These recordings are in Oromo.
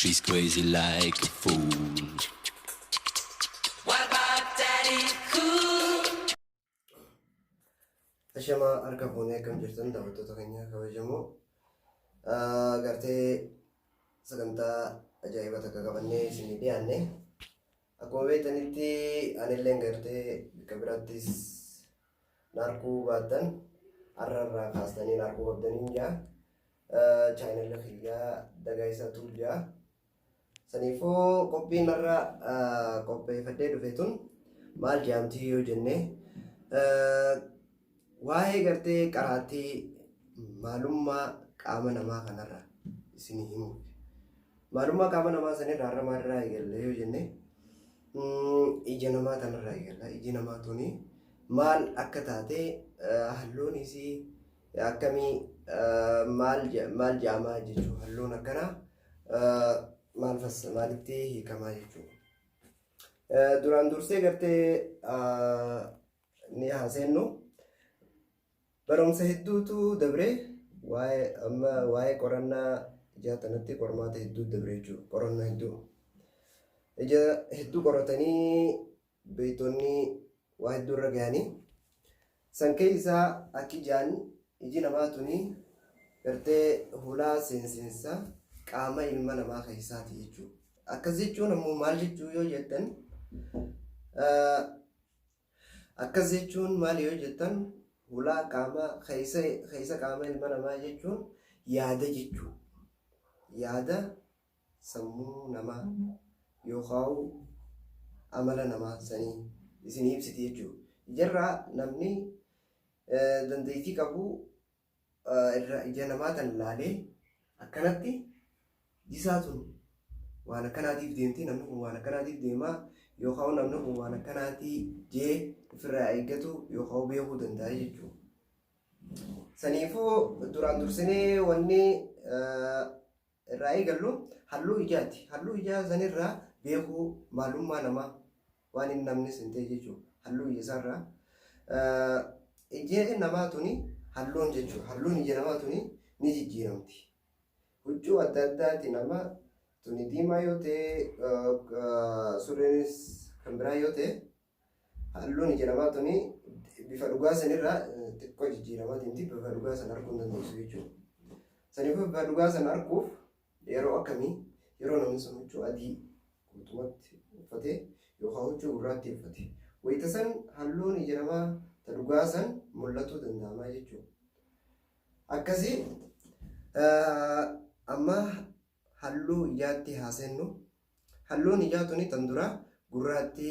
She's crazy like a fool. What about Daddy Cool? Ashama harka fuunee akkam jirtan daawwattoota keenya kabajamoo gartee sagantaa ajaa'ibaa takka qabannee isinii dhiyaanne akkuma beektanitti anillee gartee bakka biraattis narkuu baattan har'arraa kaastanii narkuu qabdanii jaa chaayinala kiyyaa dagaa isaa tuuljaa saniifoo qophiin irra qopheeffadhee dhufe tun maal jaamtii yoo jenne waa'ee gartee qaraatii maalummaa qaama namaa kanarra isinii himuuf maalummaa qaama namaa sanirraa har'a maalirraa eegalla yoo jenne ija namaa kanarraa eegalla. Iji namaa tuni maal akka taate halluun isii akkamii maal jaamaa jechuudha. Halluun akkanaa maalitti hiikamaa jechuudha. Duraan dursee gartee ni haaseennu barumsa hedduutu dabree waa'ee qorannaa ijaa tanatti qormaata hedduu dabree jechuudha. Qorannaa ija hedduu qoratanii beektonni waa hedduu irra gahanii san keessaa akka ijaan iji namaa tuni gartee hulaa seensaa qaama ilma namaa keessaati jechuudha. Akkas jechuun ammoo maal jechuu yoo jettan akkas jechuun maal yoo jettan hulaa qaama keessa qaama ilma namaa jechuun yaada jechuudha. Yaada sammuu namaa yookaan amala namaa sanii isin ibsiti jechuudha. Ijarraa namni dandeettii qabu ija namaa tan ilaalee akkanatti jisaatun waan akkanaatiif deemti namni kun waan akkanaatiif deemaa yookaan namni kun waan akkanaatii jee ofirraa eeggatu yookaan beekuu danda'a jechuudha. Saniifuu duraan dursinee wanni irraa eegallu halluu ijaati. Halluu ijaa sanirraa beekuu maalummaa namaa waan inni namni sintee jechuudha. Halluu ija isaarraa ija namaa tuni halluun jechuudha. Halluun ija namaa tuni ni jijjiiramti. Huccuu adda addaati nama tuni diimaa yoo ta'e surreenis kan biraa yoo ta'e halluun ija namaa tuni bifa dhugaa sanirraa xiqqoo jijjiiramaa deemti. Bifa dhugaa sana arguu hin dandeessu jechuudha. Saniifuu bifa dhugaa sana arguuf yeroo akkamii yeroo namni sun huccuu adii guutumatti uffatee yookaan huccuu gurraatti uffate wayita san halluun ija namaa ta dhugaa san mul'atuu danda'amaa jechuudha. Akkasii amma halluu ijaatti haasennu halluun ijaa tuni tan dura gurraatti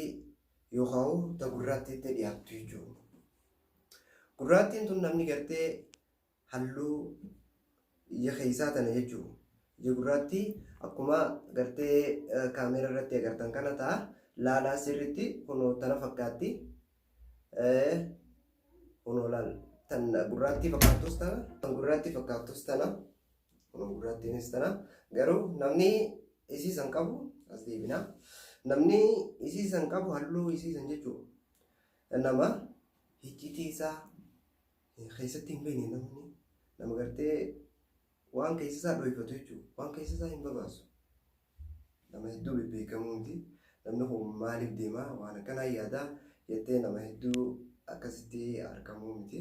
yookaan ta gurraattiitti dhiyaattu jechuudha. Gurraattiin tun namni gartee halluu ija keessaa tana jechuudha. Ija gurraatti akkuma gartee kaameera irratti agartan kana ta'a laalaa sirriitti kunoo tana fakkaatti kunoo laal tan gurraatti fakkaattus tana tan gurraatti fakkaattus tana kunoo gurraattiinis tana garuu namni isiisan qabu as deebina namni isiisan qabu halluu isiisan jechuudha. Nama icciitii isaa keessatti hin beekne namni nama gartee waan keessa isaa dhoofatu jechuudha. Waan keessa isaa hin babaasu. Nama hedduu beekamuuti. Namni kun maaliif deemaa waan akkanaa yaadaa jettee nama hedduu akkasitti argamuu miti.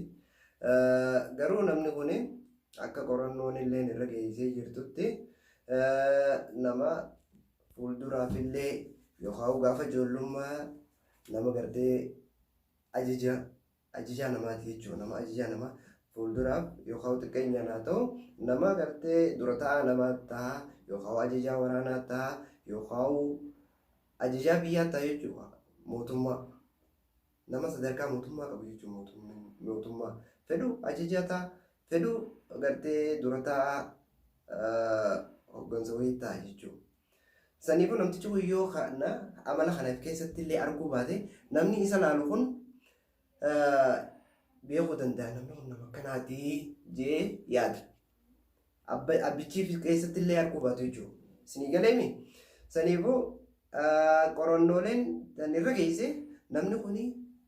Garuu namni kun akka qorannoon illee irra geessee jirtutti nama fuulduraafillee yookaan gaafa ijoollummaa nama gartee ajajaa namaati jechuudha. Nama ajajaa namaa fuulduraaf yookaan xiqqeenyaan haa ta'u nama gartee dura taa'aa namaa ta'a yookaan ajajaa waraanaa ta'a yookaan ajajaa biyyaa ta'a jechuudha. Mootummaa nama sadarkaa mootummaa qabu jechuudha. Mootummaa fedhu ajajaa ta'a fedhu gartee dura taa'aa hoggansa wayii ta'a jechuudha. Saniifuu namtichi kun yoo amala kana keessatti illee arguu baate namni isa laalu kun beekuu danda'a namni kun nama akkanaatii jee yaada. Abbichiif keessatti illee arguu baatu jechuudha. Isinii galeemi. Saniifuu qorannooleen tan irra geesse namni kun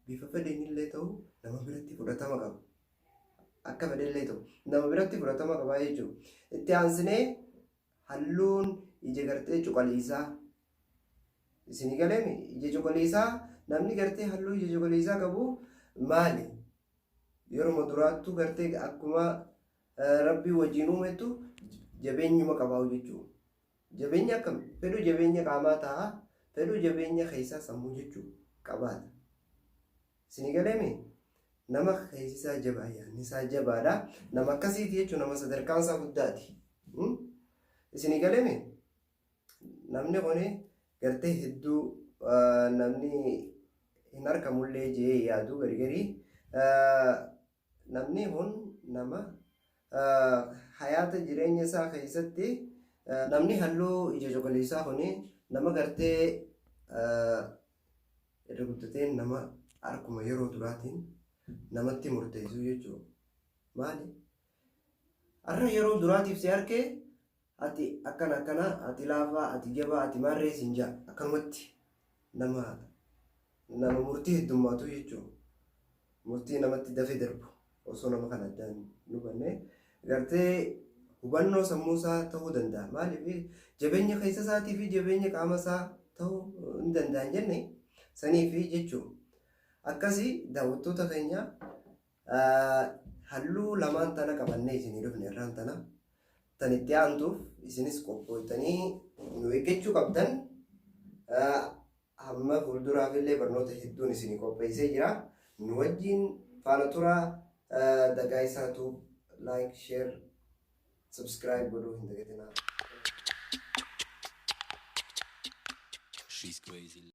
bifa fedhen illee ta'u nama biratti fudhatama qaba. Akka fedhe illee ta'u nama biratti fudhatama qaba jechuudha. Itti aansinee halluun ija gartee cuquliisaa isinii galeemi ija cuquliisaa namni gartee halluu ija cuquliisaa qabu maali yeroo duraattuu gartee akkuma rabbii wajjin uumetu jabeenyuma qabaa'u jechuudha. Jabeenya akkam fedhu jabeenya qaamaa ta'a fedhu jabeenya keessaa sammuu jechuudha qabaata. Isinii galeemi nama keessisaa jabaa yaadni isaa jabaadha. Nama akkasiiti jechuun nama sadarkaan isaa guddaati. Isinii galeemi namni kun gartee hedduu namni hin argamullee jee yaadu gargarii namni kun nama hayaata jireenya isaa keessatti namni halluu ija cuquliisaa kun nama gartee irra guddatee nama arkuma yeroo duraatiin namatti murteessu jechuudha. Maali? Har'a yeroo duraatiif si arkee ati akkana ati laafaa ati jabaa ati maarree siin jaa akkanumatti nama murtii heddummaatu jechuudha. Murtii namatti dafee darbu osoo nama kan addaan nu banne gartee hubannoo sammuu isaa ta'uu danda'a. Maaliif jabeenya keessa isaatii fi jabeenya qaama isaa ta'uu hin danda'an jenne saniif jechuudha. Akkasii daawwattoota keenya halluu lamaan tana qabannee isinii dhufne irraan tana tan itti aantuuf isinis qophooftanii nu eeggachuu qabdan. Hamma fuulduraaf illee barnoota hedduun isinii qopheessee jira. Nu wajjin faana turaa dagaa isaatu like, share, subscribe godhuu hin dagatinaa. She's crazy.